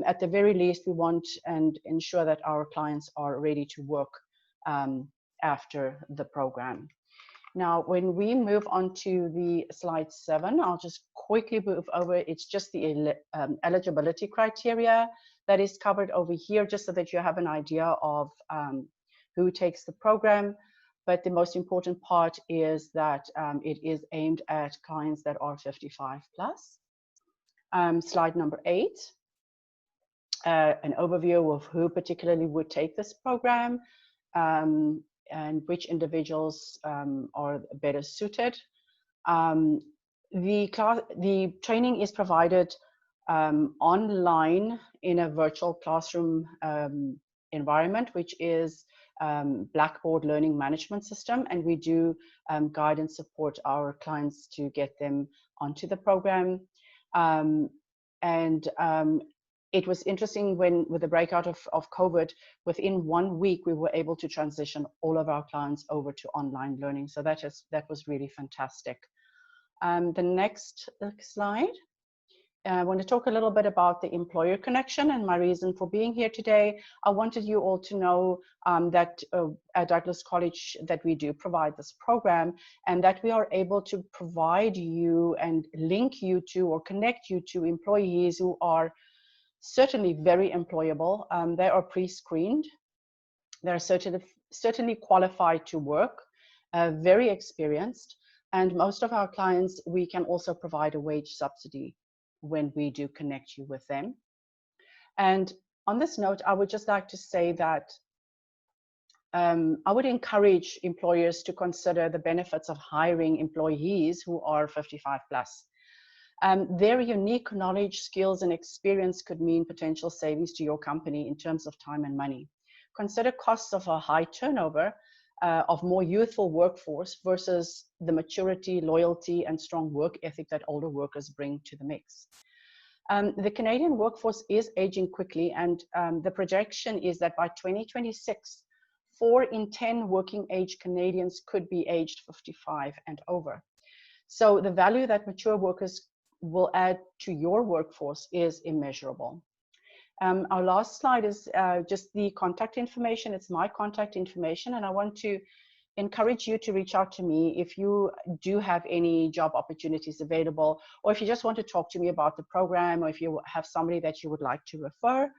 At the very least, we want and ensure that our clients are ready to work after the program. Now, when we move on to the slide 7, I'll just quickly move over. It's just the eligibility criteria that is covered over here, just so that you have an idea of who takes the program. But the most important part is that it is aimed at clients that are 55 plus. Slide number 8, an overview of who particularly would take this program. And which individuals are better suited. The training is provided online in a virtual classroom environment, which is Blackboard learning management system, and we do guide and support our clients to get them onto the program. It was interesting when, with the breakout of COVID, within 1 week, we were able to transition all of our clients over to online learning. So that was really fantastic. The next slide. I want to talk a little bit about the employer connection and my reason for being here today. I wanted you all to know that at Douglas College that we do provide this program, and that we are able to provide you and link you to or connect you to employees who are certainly very employable. They are pre-screened. They're certainly qualified to work, very experienced. And most of our clients, we can also provide a wage subsidy when we do connect you with them. And on this note, I would just like to say that I would encourage employers to consider the benefits of hiring employees who are 55 plus. Their unique knowledge, skills, and experience could mean potential savings to your company in terms of time and money. Consider costs of a high turnover of more youthful workforce versus the maturity, loyalty, and strong work ethic that older workers bring to the mix. The Canadian workforce is aging quickly, and the projection is that by 2026, 4 in 10 working age Canadians could be aged 55 and over. So the value that mature workers will add to your workforce is immeasurable. Our last slide is just the contact information. It's my contact information, and I want to encourage you to reach out to me if you do have any job opportunities available, or if you just want to talk to me about the program, or if you have somebody that you would like to refer.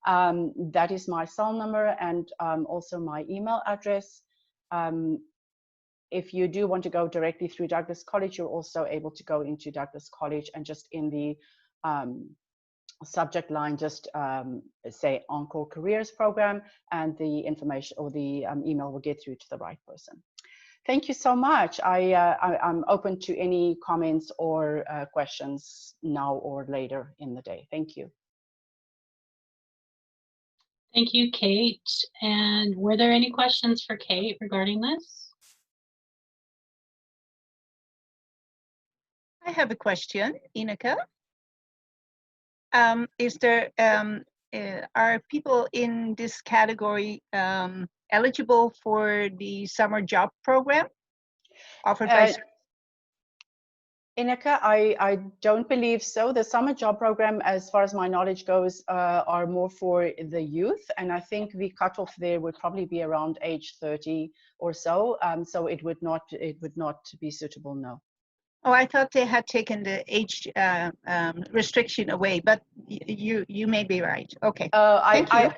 That is my cell number and also my email address. If you do want to go directly through Douglas College, you're also able to go into Douglas College and just in the subject line, just say Encore Careers Program, and the information or the email will get through to the right person. Thank you so much. I'm open to any comments or questions now or later in the day. Thank you. Thank you, Kate. And were there any questions for Kate regarding this? I have a question, Ineke. Are people in this category eligible for the summer job program offered by? Ineke, I don't believe so. The summer job program, as far as my knowledge goes, are more for the youth, and I think the cutoff there would probably be around age 30 or so. So it would not be suitable, no. Oh, I thought they had taken the age restriction away, but you may be right. Okay. Thank you.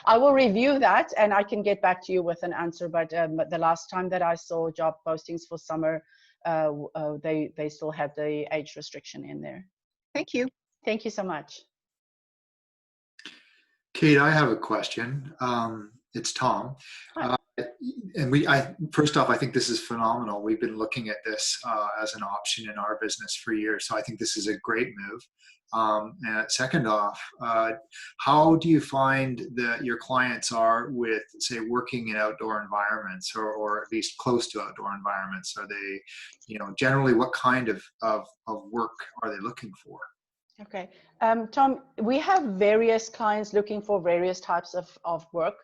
I will review that and I can get back to you with an answer. But the last time that I saw job postings for summer, they still had the age restriction in there. Thank you. Thank you so much. Kate, I have a question. It's Tom. And first off, I think this is phenomenal. We've been looking at this as an option in our business for years. So I think this is a great move. And second off, how do you find that your clients are with, say, working in outdoor environments or at least close to outdoor environments? Are they, generally what kind of work are they looking for? Okay. Tom, we have various clients looking for various types of work.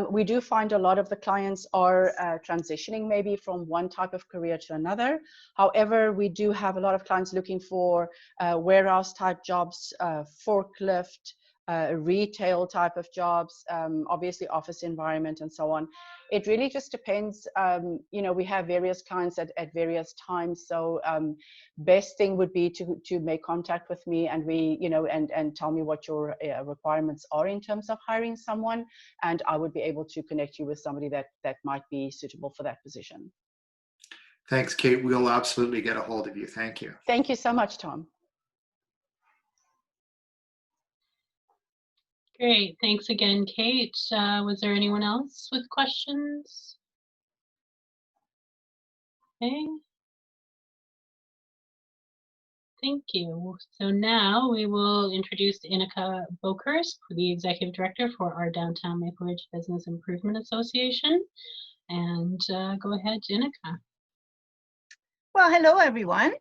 We do find a lot of the clients are transitioning maybe from one type of career to another. However, we do have a lot of clients looking for warehouse type jobs, forklift, retail type of jobs, obviously office environment and so on. It really just depends. You know, we have various clients at various times. So best thing would be to make contact with me, and we, you know, and tell me what your requirements are in terms of hiring someone, and I would be able to connect you with somebody that might be suitable for that position. Thanks, Kate. We'll absolutely get a hold of you. Thank you. Thank you so much, Tom. Great. Thanks again, Kate. Was there anyone else with questions? Okay. Thank you. So now we will introduce Ineke Boekhorst, the Executive Director for our Downtown Maple Ridge Business Improvement Association. And go ahead, Ineke. Well, hello, everyone.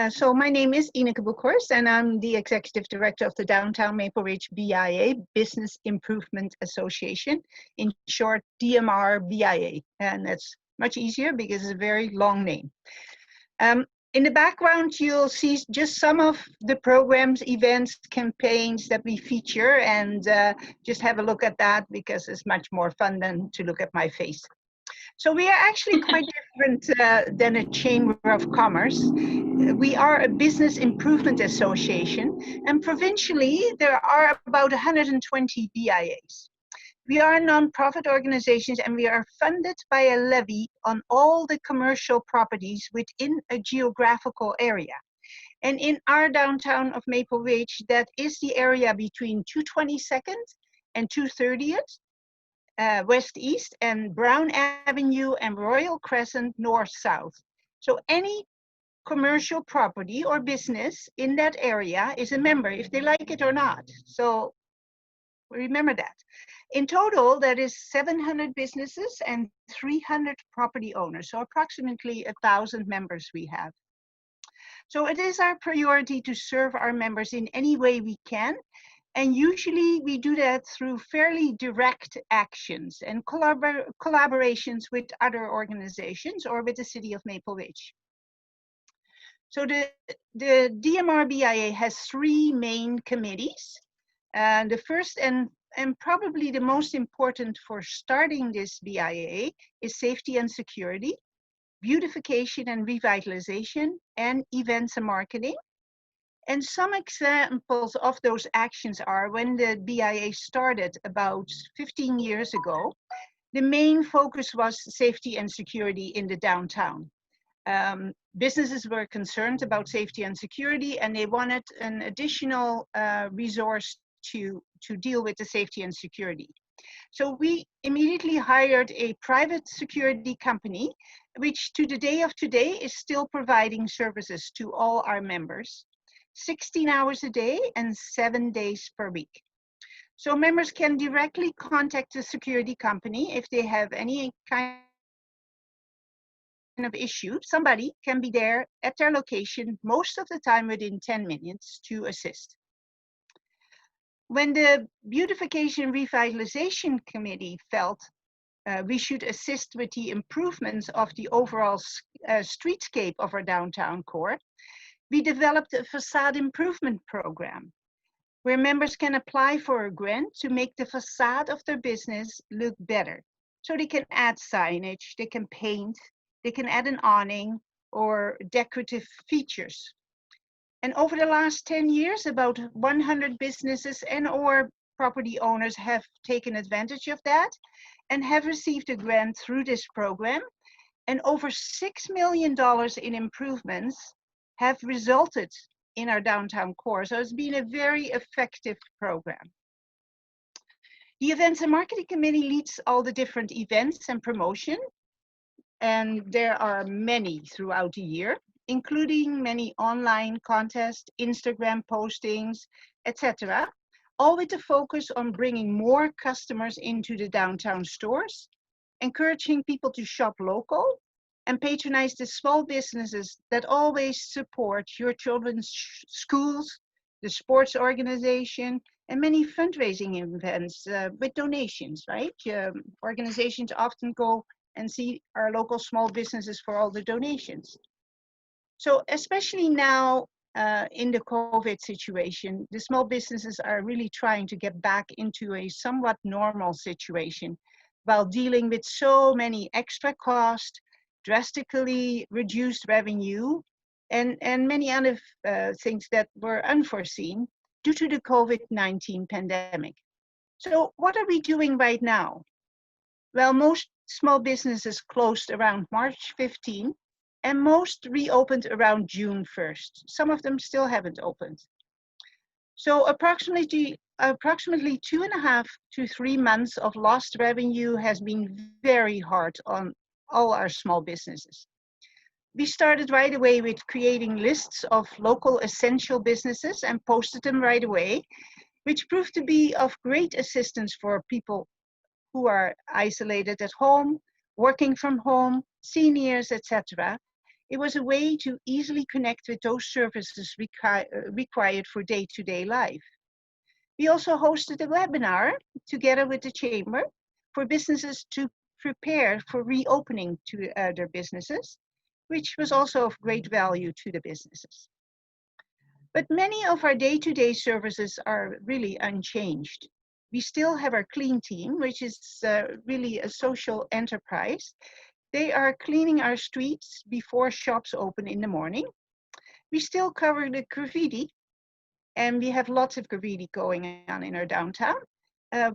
So my name is Ineke Boekhorst, and I'm the Executive Director of the Downtown Maple Ridge BIA, Business Improvement Association, in short, DMR BIA. And that's much easier because it's a very long name. In the background, you'll see just some of the programs, events, campaigns that we feature, and just have a look at that because it's much more fun than to look at my face. So we are actually quite different than a Chamber of Commerce. We are a business improvement association, and provincially there are about 120 BIAs. We are non-profit organizations, and we are funded by a levy on all the commercial properties within a geographical area. And in our downtown of Maple Ridge, that is the area between 222nd and 230th. West East, and Brown Avenue and Royal Crescent North South. So any commercial property or business in that area is a member, if they like it or not. So remember that. In total, that is 700 businesses and 300 property owners, so approximately 1,000 members we have. So it is our priority to serve our members in any way we can. And usually we do that through fairly direct actions and collaborations with other organizations or with the city of Maple Ridge. So the DMR BIA has 3 main committees. And the first and probably the most important for starting this BIA is safety and security, beautification and revitalization, and events and marketing. And some examples of those actions are when the BIA started about 15 years ago, the main focus was safety and security in the downtown. Businesses were concerned about safety and security, and they wanted an additional resource to deal with the safety and security. So we immediately hired a private security company, which to the day of today is still providing services to all our members. 16 hours a day and 7 days per week. So members can directly contact the security company if they have any kind of issue. Somebody can be there at their location most of the time within 10 minutes to assist. When the Beautification Revitalization Committee felt we should assist with the improvements of the overall streetscape of our downtown core, we developed a facade improvement program where members can apply for a grant to make the facade of their business look better. So they can add signage, they can paint, they can add an awning or decorative features. And over the last 10 years, about 100 businesses and or property owners have taken advantage of that and have received a grant through this program. And over $6 million in improvements have resulted in our downtown core. So it's been a very effective program. The Events and Marketing Committee leads all the different events and promotion. And there are many throughout the year, including many online contests, Instagram postings, etc. All with the focus on bringing more customers into the downtown stores, encouraging people to shop local, and patronize the small businesses that always support your children's schools, the sports organization, and many fundraising events with donations, right? Organizations often go and see our local small businesses for all the donations. So especially now in the COVID situation, the small businesses are really trying to get back into a somewhat normal situation while dealing with so many extra costs, drastically reduced revenue, and many other things that were unforeseen due to the COVID-19 pandemic. So what are we doing right now? Well, most small businesses closed around March 15, and most reopened around June 1st. Some of them still haven't opened. So approximately 2.5 to 3 months of lost revenue has been very hard on all our small businesses. We started right away with creating lists of local essential businesses and posted them right away, which proved to be of great assistance for people who are isolated at home, working from home, seniors, etc. It was a way to easily connect with those services required for day-to-day life. We also hosted a webinar together with the Chamber for businesses to prepare for reopening to their businesses, which was also of great value to the businesses. But many of our day-to-day services are really unchanged. We still have our clean team, which is really a social enterprise. They are cleaning our streets before shops open in the morning. We still cover the graffiti, and we have lots of graffiti going on in our downtown.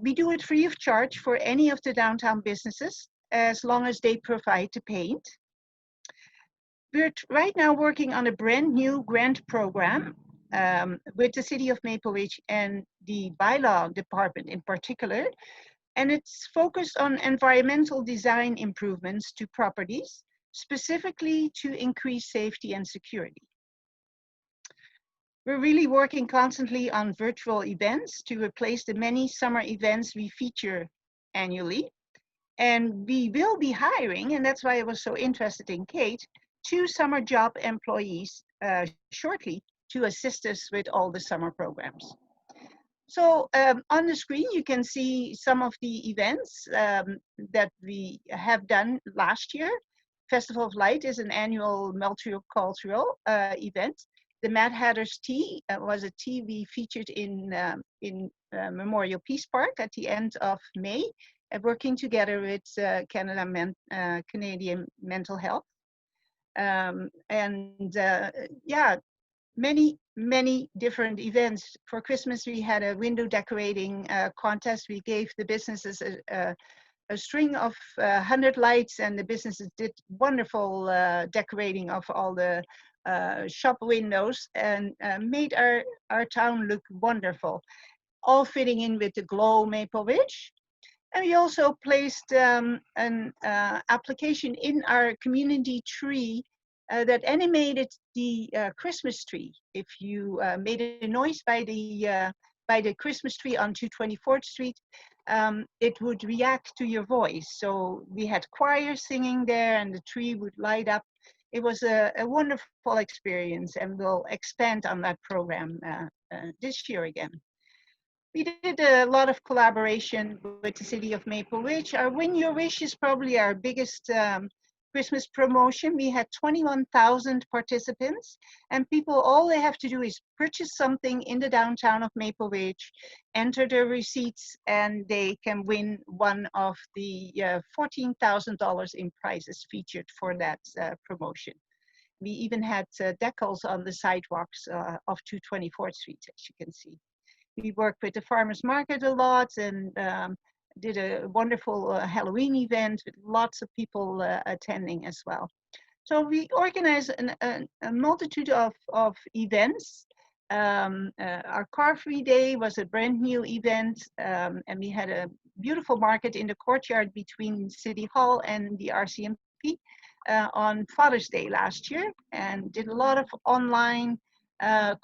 We do it free of charge for any of the downtown businesses, as long as they provide the paint. We're right now working on a brand new grant program with the City of Maple Ridge and the bylaw department in particular. And it's focused on environmental design improvements to properties, specifically to increase safety and security. We're really working constantly on virtual events to replace the many summer events we feature annually. And we will be hiring, and that's why I was so interested in Kate, 2 summer job employees shortly to assist us with all the summer programs. So on the screen, you can see some of the events that we have done last year. Festival of Light is an annual multicultural event. The Mad Hatter's Tea was a tea we featured in Memorial Peace Park at the end of May, working together with Canadian Mental Health. Yeah, many different events. For Christmas, we had a window decorating contest. We gave the businesses a string of 100 lights, and the businesses did wonderful decorating of all the shop windows and made our town look wonderful, all fitting in with the Glow Maple Ridge. And we also placed an application in our community tree that animated the Christmas tree. If you made a noise by the Christmas tree on 224th Street, it would react to your voice. So we had choir singing there, and the tree would light up. It was a wonderful experience, and we'll expand on that program this year again. We did a lot of collaboration with the City of Maple Ridge. Our Win Your Wish is probably our biggest Christmas promotion. We had 21,000 participants, and people, all they have to do is purchase something in the downtown of Maple Ridge, enter their receipts, and they can win one of the $14,000 in prizes featured for that promotion. We even had decals on the sidewalks of 224th Street, as you can see. We worked with the farmers market a lot, and did a wonderful Halloween event with lots of people attending as well. So we organized a multitude of events. Our Car Free Day was a brand new event, and we had a beautiful market in the courtyard between City Hall and the RCMP on Father's Day last year, and did a lot of online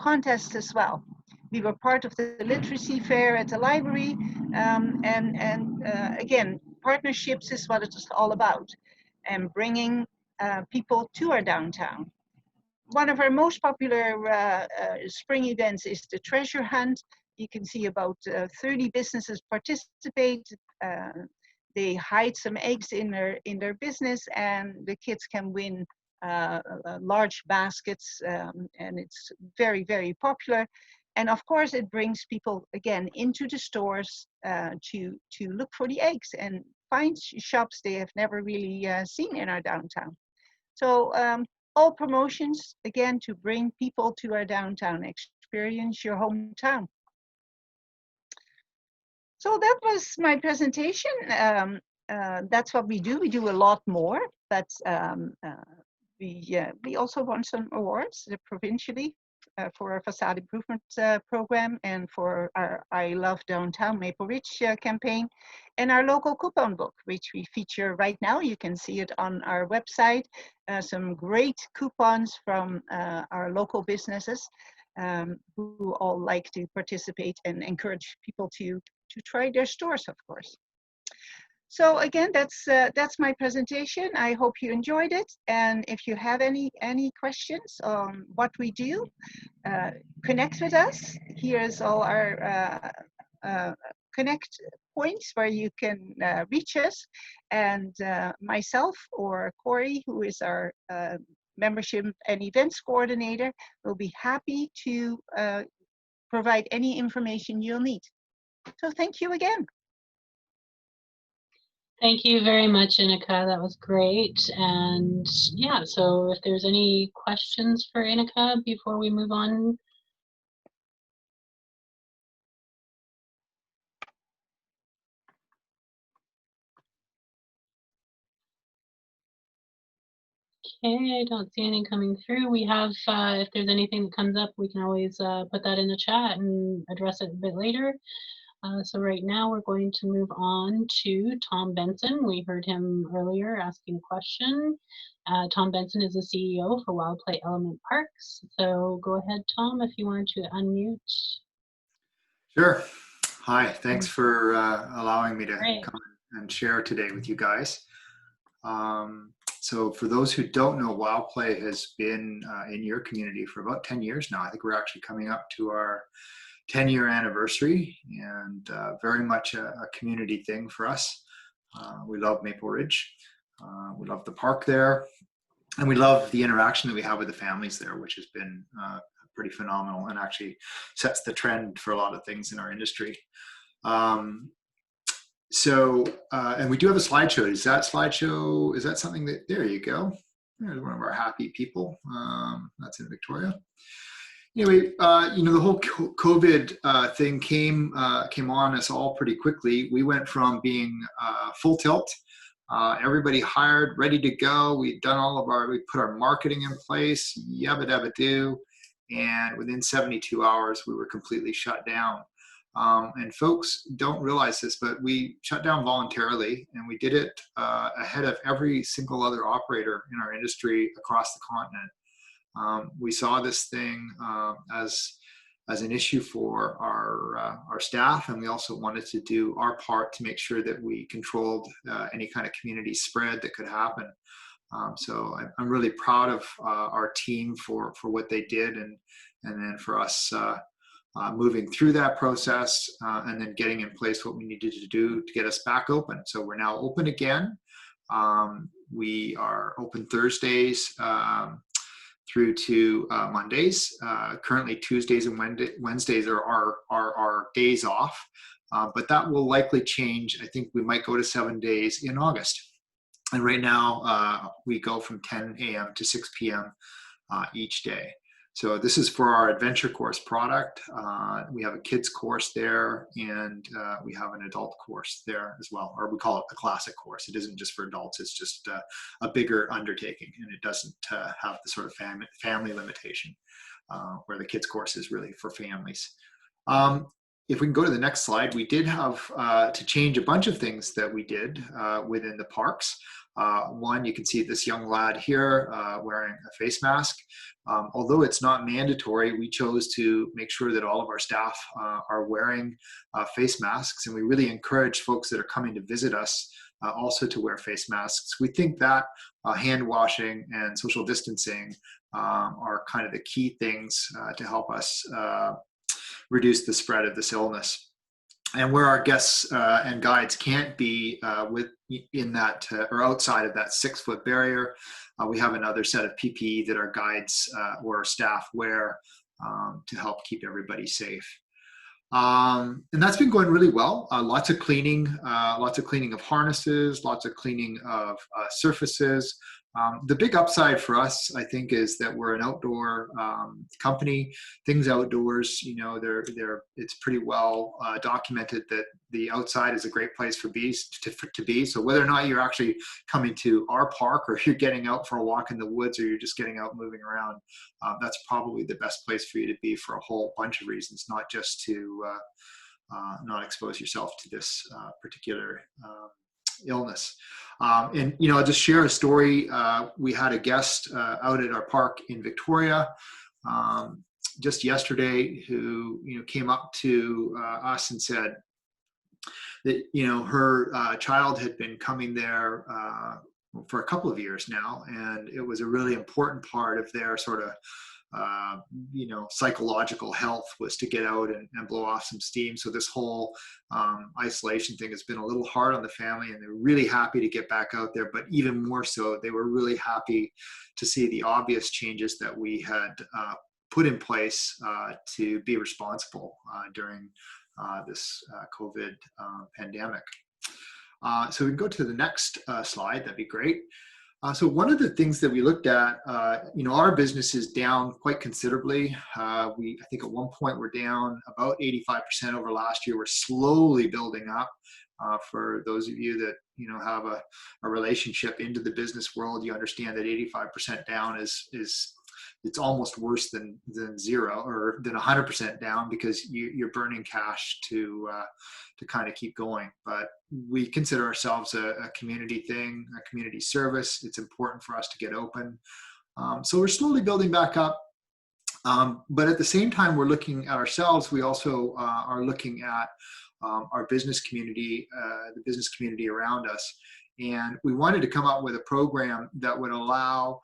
contests as well. We were part of the literacy fair at the library, again, partnerships is what it's all about, and bringing people to our downtown. one of our most popular spring events is the treasure hunt. You can see about 30 businesses participate. They hide some eggs in their business, and the kids can win large baskets, and it's very, very popular. And of course, it brings people again into the stores to look for the eggs and find shops they have never really seen in our downtown. So all promotions again to bring people to our downtown, experience your hometown. So that was my presentation. That's what we do. We do a lot more, but we also won some awards provincially for our facade improvement program and for our I Love Downtown Maple Ridge campaign, and our local coupon book, which we feature right now. You can see it on our website. Some great coupons from our local businesses who all like to participate and encourage people to try their stores, of course. So again, that's my presentation. I hope you enjoyed it. And if you have any questions on what we do, connect with us. Here's all our connect points where you can reach us. And myself or Corey, who is our membership and events coordinator, will be happy to provide any information you'll need. So thank you again. Thank you very much, Ineke. That was great. And yeah, so if there's any questions for Ineke before we move on. Okay, I don't see any coming through. We have, if there's anything that comes up, we can always put that in the chat and address it a bit later. So right now we're going to move on to Tom Benson. We heard him earlier asking a question. Tom Benson is the CEO for Wildplay Element Parks. So go ahead, Tom, if you wanted to unmute. Sure. Hi, thanks for allowing me to come and share today with you guys. So for those who don't know, Wildplay has been in your community for about 10 years now. I think we're actually coming up to our 10-year anniversary, and very much a community thing for us. We love Maple Ridge. We love the park there, and we love the interaction that we have with the families there, which has been pretty phenomenal and actually sets the trend for a lot of things in our industry. And we do have a slideshow. Is that something that, there you go. There's one of our happy people. That's in Victoria. Anyway, the whole COVID thing came on us all pretty quickly. We went from being full tilt, everybody hired, ready to go. We put our marketing in place, yabba dabba do, and within 72 hours, we were completely shut down. And folks don't realize this, but we shut down voluntarily, and we did it ahead of every single other operator in our industry across the continent. We saw this thing as an issue for our staff, and we also wanted to do our part to make sure that we controlled any kind of community spread that could happen. So I'm really proud of our team for what they did, and then for us moving through that process and then getting in place what we needed to do to get us back open. So we're now open again. We are open Thursdays through to Mondays. Currently Tuesdays and Wednesdays are our days off, but that will likely change. I think we might go to 7 days in August. And right now we go from 10 a.m. to 6 p.m. Each day. So this is for our adventure course product. We have a kids course there, and we have an adult course there as well, or we call it a classic course. It isn't just for adults, it's just a bigger undertaking, and it doesn't have the sort of family limitation where the kids course is really for families. if we can go to the next slide, we did have to change a bunch of things that we did within the parks. One, you can see this young lad here wearing a face mask. Although it's not mandatory, we chose to make sure that all of our staff are wearing face masks, and we really encourage folks that are coming to visit us also to wear face masks. We think that hand washing and social distancing are kind of the key things to help us reduce the spread of this illness. And where our guests and guides can't be in that or outside of that 6-foot barrier, we have another set of PPE that our guides or our staff wear to help keep everybody safe. And that's been going really well. Lots of cleaning of harnesses, lots of cleaning of surfaces. The big upside for us, I think, is that we're an outdoor company. Things outdoors, you know, it's pretty well documented that the outside is a great place for bees to be. So whether or not you're actually coming to our park, or you're getting out for a walk in the woods, or you're just getting out moving around, that's probably the best place for you to be for a whole bunch of reasons, not just to not expose yourself to this particular illness. And, you know, I'll just share a story. We had a guest out at our park in Victoria just yesterday who, you know, came up to us and said that, you know, her child had been coming there for a couple of years now, and it was a really important part of their sort of you know, psychological health was to get out and blow off some steam. So this whole isolation thing has been a little hard on the family, and they're really happy to get back out there. But even more so, they were really happy to see the obvious changes that we had put in place to be responsible during this COVID pandemic. So we can go to the next slide. That'd be great. So one of the things that we looked at, you know, our business is down quite considerably. I think at one point we're down about 85% over last year. We're slowly building up. For those of you that, you know, have a relationship into the business world, you understand that 85% down is it's almost worse than zero, or than 100% down, because you're burning cash to kind of keep going. But we consider ourselves a community thing, a community service. It's important for us to get open. So we're slowly building back up. But at the same time, we're looking at ourselves. We also are looking at our business community, the business community around us. And we wanted to come up with a program that would allow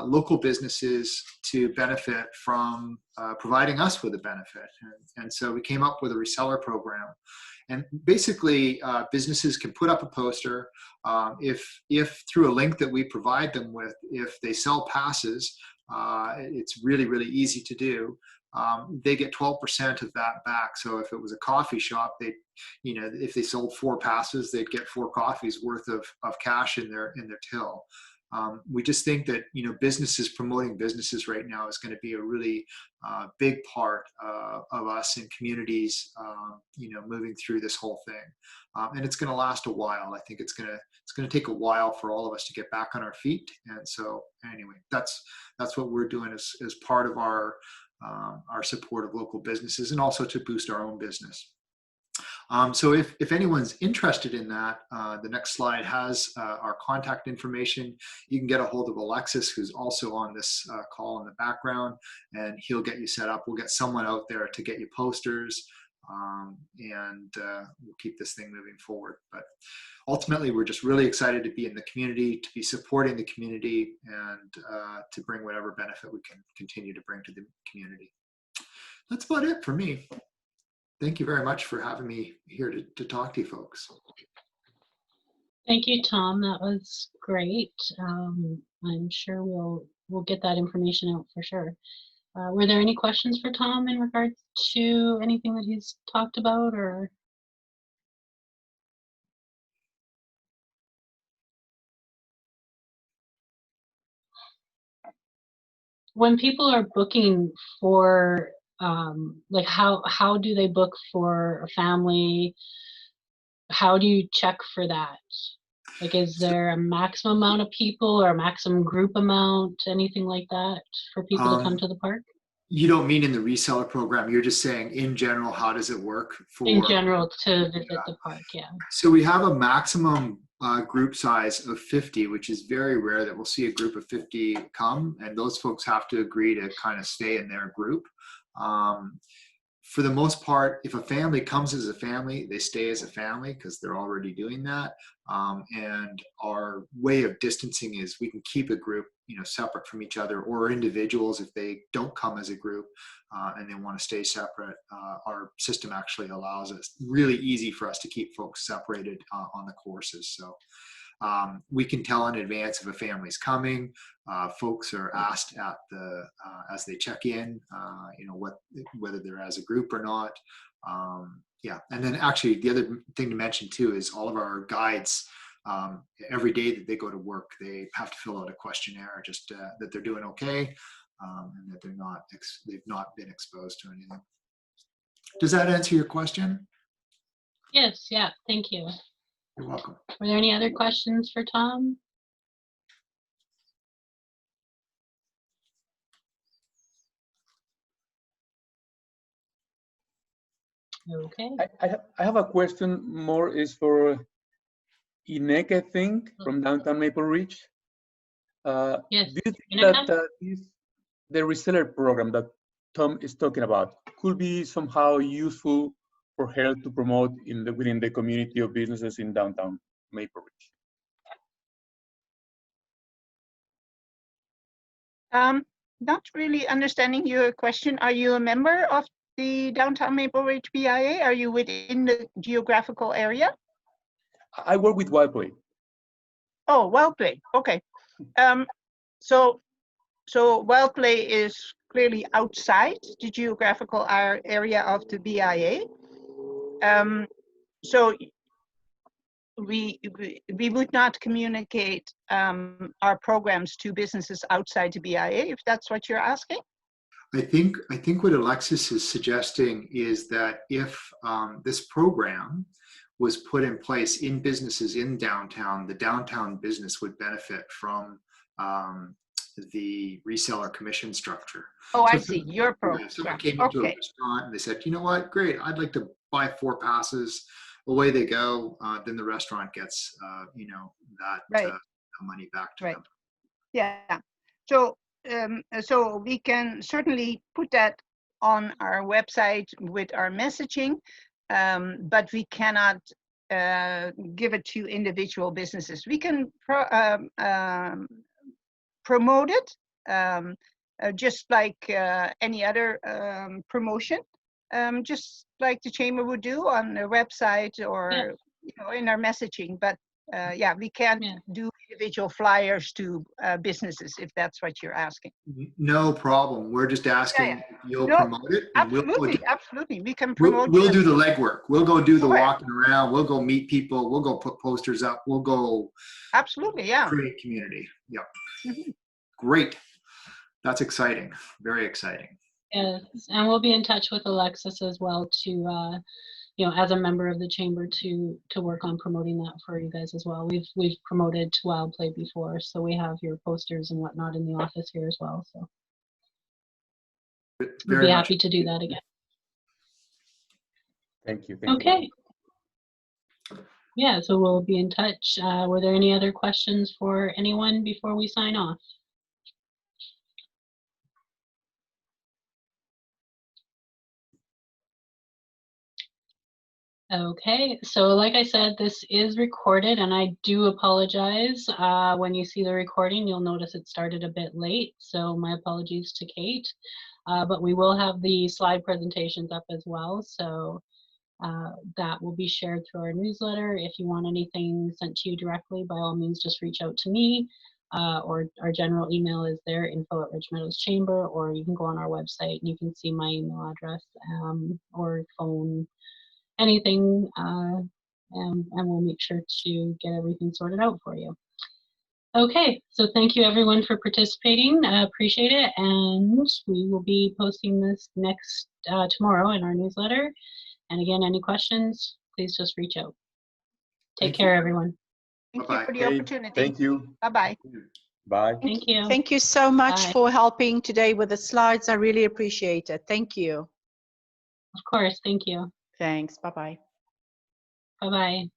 local businesses to benefit from providing us with a benefit. And so we came up with a Reseller Program. And basically, businesses can put up a poster. If through a link that we provide them with, if they sell passes, it's really, really easy to do. They get 12% of that back. So if it was a coffee shop, they, you know, if they sold 4 passes, they'd get 4 coffees worth of cash in their till. We just think that, you know, businesses promoting businesses right now is going to be a really big part of us and communities, you know, moving through this whole thing. And it's going to last a while. I think it's going to take a while for all of us to get back on our feet. And so anyway, that's what we're doing as part of our support of local businesses, and also to boost our own business. So if anyone's interested in that, the next slide has our contact information. You can get a hold of Alexis, who's also on this call in the background, and he'll get you set up. We'll get someone out there to get you posters, and we'll keep this thing moving forward. But ultimately, we're just really excited to be in the community, to be supporting the community, and to bring whatever benefit we can continue to bring to the community. That's about it for me. Thank you very much for having me here to talk to you folks. Thank you, Tom. That was great. I'm sure we'll get that information out for sure. Were there any questions for Tom in regards to anything that he's talked about, or? When people are booking for, like how do they book for a family? How do you check for that? Like, is there a maximum amount of people or a maximum group amount, anything like that, for people to come to the park? You don't mean in the reseller program, you're just saying in general, how does it work for? In general, to visit the park, yeah. So we have a maximum group size of 50, which is very rare that we'll see a group of 50 come, and those folks have to agree to kind of stay in their group. For the most part, if a family comes as a family, they stay as a family because they're already doing that. And our way of distancing is we can keep a group, separate from each other, or individuals if they don't come as a group and they want to stay separate. Our system actually allows us, really easy for us to keep folks separated on the courses. So we can tell in advance if a family's coming. Folks are asked at the as they check in, whether they're as a group or not. Yeah, and then actually the other thing to mention too is all of our guides. Every day that they go to work, they have to fill out a questionnaire just that they're doing okay, and that they've not been exposed to anything. Does that answer your question? Yes. Yeah. Thank you. You're welcome. Were there any other questions for Tom? Okay. I have a question more is for Ineke, I think, from downtown Maple Ridge. Yes. Do you think that the reseller program that Tom is talking about could be somehow useful for her to promote within the community of businesses in downtown Maple Ridge? Not really understanding your question. Are you a member of the Downtown Maple Ridge BIA? Are you within the geographical area? I work with Wildplay. Oh, Wildplay. Okay. So Wildplay is clearly outside the geographical area of the BIA. So we would not communicate our programs to businesses outside the BIA, if that's what you're asking. I think what Alexis is suggesting is that if this program was put in place in businesses in downtown, the downtown business would benefit from the reseller commission structure. Oh, so I see. Your program. Someone came into a restaurant and they said, you know what, great, I'd like to buy 4 passes. Away they go. Then the restaurant gets, that money back to them. Yeah. So we can certainly put that on our website with our messaging, but we cannot give it to individual businesses. We can promote it just like any other promotion, just like the chamber would do on the website or in our messaging. But we can't do individual flyers to businesses, if that's what you're asking. No problem. We're just asking if you'll promote it. And absolutely. We can promote. We'll do the legwork. We'll go do the walking around. We'll go meet people. We'll go put posters up. We'll go. Absolutely, yeah. Create community. Yeah. Mm-hmm. Great. That's exciting. Very exciting. Yes, and we'll be in touch with Alexis as well to, as a member of the chamber to work on promoting that for you guys as well. We've promoted to Wildplay before, so we have your posters and whatnot in the office here as well. So we'll be happy to do that again. Thank you. Okay. Yeah, so we'll be in touch. Were there any other questions for anyone before we sign off? Okay, so like I said, this is recorded, and I do apologize. When you see the recording, you'll notice it started a bit late, so my apologies to Kate. But we will have the slide presentations up as well, so that will be shared through our newsletter. If you want anything sent to you directly, by all means, just reach out to me, or our general email is there, info@Ridge Meadows Chamber, or you can go on our website and you can see my email address or phone, anything, and we'll make sure to get everything sorted out for you. Okay, so thank you everyone for participating. I appreciate it, and we will be posting this next tomorrow in our newsletter. And again, any questions, please just reach out. Take care, everyone. Thank you for the opportunity. Thank you. Bye-bye. Bye. Thank you. Thank you so much Bye. for helping today with the slides. I really appreciate it. Thank you. Of course. Thank you. Thanks. Bye-bye. Bye-bye.